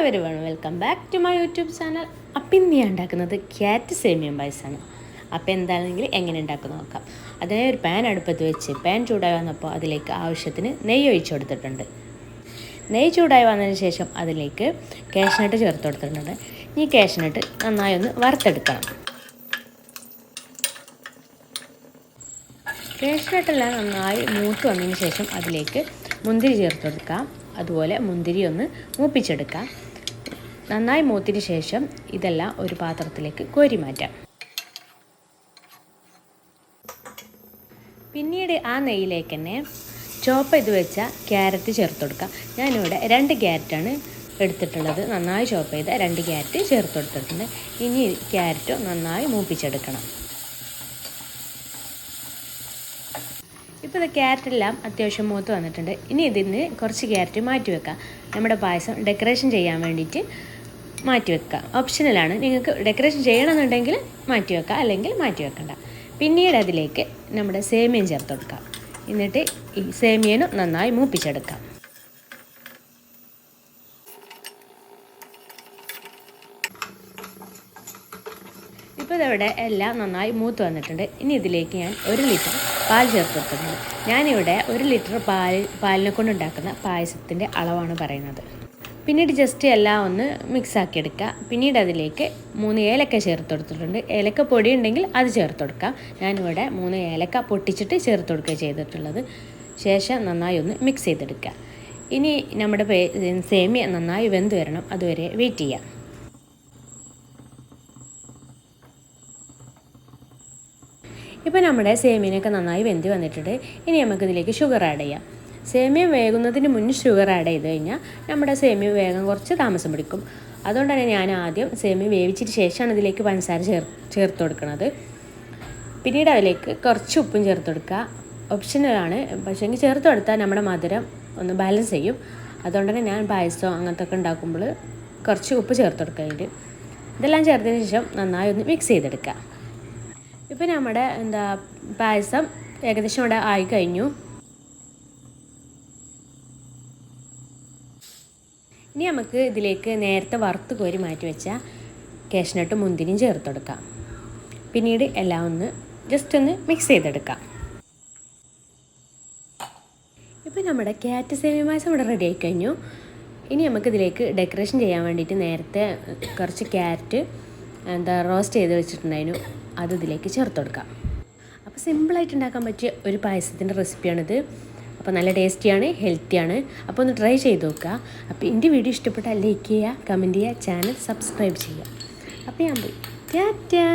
everyone, welcome back to my YouTube channel. അപ്പോൾ ഇന്ന് ഞാൻ ഉണ്ടാക്കുന്നത് ക്യാരറ്റ് സേമിയ പായസമാണ്. അപ്പോൾ എന്താണെങ്കിലും എങ്ങനെ ഉണ്ടാക്കുന്നത് നോക്കാം. അതിനെ ഒരു പാൻ അടുപ്പത്ത് വെച്ച് പാൻ ചൂടായി വന്നപ്പോൾ അതിലേക്ക് ആവശ്യത്തിന് നെയ്യ് ഒഴിച്ചു കൊടുത്തിട്ടുണ്ട്. നെയ്യ് ചൂടായി വന്നതിന് ശേഷം അതിലേക്ക് കാഷ്നട്ട് ചേർത്ത് കൊടുത്തിട്ടുണ്ട്. ഈ കാഷ്നട്ട് നന്നായി ഒന്ന് വറുത്തെടുക്കണം. കാഷ്നട്ടെല്ലാം നന്നായി മൂത്ത് വന്നതിന് ശേഷം അതിലേക്ക് മുന്തിരി ചേർത്ത് കൊടുക്കാം. അതുപോലെ മുന്തിരി ഒന്ന് മൂപ്പിച്ചെടുക്കാം. നന്നായി മൂത്തിന് ശേഷം ഇതെല്ലാം ഒരു പാത്രത്തിലേക്ക് കോരി മാറ്റാം. പിന്നീട് ആ നെയ്യിലേക്ക് തന്നെ ചോപ്പ് ചെയ്ത് വെച്ച ക്യാരറ്റ് ചേർത്ത് കൊടുക്കാം. ഞാനിവിടെ 2 ക്യാരറ്റാണ് എടുത്തിട്ടുള്ളത്. നന്നായി ചോപ്പ് ചെയ്ത 2 ക്യാരറ്റ് ചേർത്ത് കൊടുത്തിട്ടുണ്ട്. ഇനി ക്യാരറ്റ് നന്നായി മൂപ്പിച്ചെടുക്കണം. ഇപ്പോൾ ഇത് ക്യാരറ്റെല്ലാം അത്യാവശ്യം മൂത്ത് വന്നിട്ടുണ്ട്. ഇനി ഇതിന് കുറച്ച് ക്യാരറ്റ് മാറ്റി വെക്കാം. നമ്മുടെ പായസം ഡെക്കറേഷൻ ചെയ്യാൻ വേണ്ടിയിട്ട് മാറ്റി വെക്കാം. ഓപ്ഷണലാണ്. നിങ്ങൾക്ക് ഡെക്കറേഷൻ ചെയ്യണമെന്നുണ്ടെങ്കിൽ മാറ്റി വെക്കാം, അല്ലെങ്കിൽ മാറ്റി വെക്കണ്ട. പിന്നീട് അതിലേക്ക് നമ്മുടെ സേമിയം ചേർത്ത് കൊടുക്കാം. എന്നിട്ട് ഈ സേമിയനും നന്നായി മൂപ്പിച്ചെടുക്കാം. ഇപ്പോൾ ഇതവിടെ എല്ലാം നന്നായി മൂത്ത് വന്നിട്ടുണ്ട്. ഇനി ഇതിലേക്ക് ഞാൻ 1 ലിറ്റർ പാൽ ചേർത്ത് കൊടുത്തിട്ടുണ്ട്. ഞാനിവിടെ 1 ലിറ്റർ പാലിനെ കൊണ്ട് ഉണ്ടാക്കുന്ന പായസത്തിൻ്റെ അളവാണ് പറയുന്നത്. പിന്നീട് ജസ്റ്റ് എല്ലാം ഒന്ന് മിക്സാക്കി എടുക്കുക. പിന്നീട് അതിലേക്ക് 3 ഏലക്ക ചേർത്ത് കൊടുത്തിട്ടുണ്ട്. ഏലക്ക പൊടി ഉണ്ടെങ്കിൽ അത് ചേർത്ത് കൊടുക്കാം. ഞാനിവിടെ 3 ഏലക്ക പൊട്ടിച്ചിട്ട് ചേർത്ത് കൊടുക്കുക ചെയ്തിട്ടുള്ളത്. ശേഷം നന്നായി ഒന്ന് മിക്സ് ചെയ്തെടുക്കുക. ഇനി നമ്മുടെ സേമിയ നന്നായി വെന്ത് വരണം. അതുവരെ വെയിറ്റ് ചെയ്യാം. ഇപ്പോൾ നമ്മുടെ സേമിയനൊക്കെ നന്നായി വെന്ത് വന്നിട്ടുണ്ട്. ഇനി നമുക്കിതിലേക്ക് ഷുഗർ ആഡ് ചെയ്യാം. സേമിയ വേകുന്നതിന് മുന്നേ ഷുഗർ ആഡ് ചെയ്ത് കഴിഞ്ഞാൽ നമ്മുടെ സേമിയ വേഗം കുറച്ച് താമസം പിടിക്കും. അതുകൊണ്ട് തന്നെ ഞാൻ ആദ്യം സേമിയ വേവിച്ചിട്ട് ശേഷമാണ് ഇതിലേക്ക് പഞ്ചസാര ചേർത്ത് കൊടുക്കുന്നത്. പിന്നീട് അതിലേക്ക് കുറച്ച് ഉപ്പും ചേർത്ത് കൊടുക്കുക. ഓപ്ഷണലാണ്, പക്ഷേ ചേർത്ത് കൊടുത്താൽ നമ്മുടെ മധുരം ഒന്ന് ബാലൻസ് ചെയ്യും. അതുകൊണ്ട് തന്നെ ഞാൻ പായസം അങ്ങനത്തെ ഒക്കെ ഉണ്ടാക്കുമ്പോൾ കുറച്ച് ഉപ്പ് ചേർത്ത് കൊടുക്കുന്നുണ്ട്. ഇതെല്ലാം ചേർത്തതിന് ശേഷം നന്നായി ഒന്ന് മിക്സ് ചെയ്തെടുക്കുക. ഇപ്പോൾ നമ്മുടെ പായസം ഏകദേശം ഇവിടെ ആയി കഴിഞ്ഞു. ഇനി നമുക്ക് ഇതിലേക്ക് നേരത്തെ വറുത്ത് കോരി മാറ്റി വെച്ച കാഷ്നട്ടും മുന്തിരിയും ചേർത്ത് കൊടുക്കാം. പിന്നീട് എല്ലാം ഒന്ന് ജസ്റ്റ് ഒന്ന് മിക്സ് ചെയ്തെടുക്കാം. ഇപ്പോൾ നമ്മുടെ ക്യാരറ്റ് സേമിയ പായസം ഇവിടെ റെഡി ആയി കഴിഞ്ഞു. ഇനി നമുക്കിതിലേക്ക് ഡെക്കറേഷൻ ചെയ്യാൻ വേണ്ടിയിട്ട് നേരത്തെ കുറച്ച് ക്യാരറ്റ് റോസ്റ്റ് ചെയ്ത് വെച്ചിട്ടുണ്ടായിരുന്നു. അത് ഇതിലേക്ക് ചേർത്ത് കൊടുക്കാം. അപ്പോൾ സിമ്പിളായിട്ട് ഉണ്ടാക്കാൻ പറ്റിയ ഒരു പായസത്തിൻ്റെ റെസിപ്പിയാണിത്. അപ്പോൾ നല്ല ടേസ്റ്റിയാണ്, ഹെൽത്തിയാണ്. അപ്പോൾ ഒന്ന് ട്രൈ ചെയ്ത് നോക്കുക. അപ്പോൾ എൻ്റെ വീഡിയോ ഇഷ്ടപ്പെട്ടാൽ ലൈക്ക് ചെയ്യുക, കമൻറ്റ് ചെയ്യുക, ചാനൽ സബ്സ്ക്രൈബ് ചെയ്യുക. അപ്പോൾ ഞാൻ പോയി ടാറ്റാ.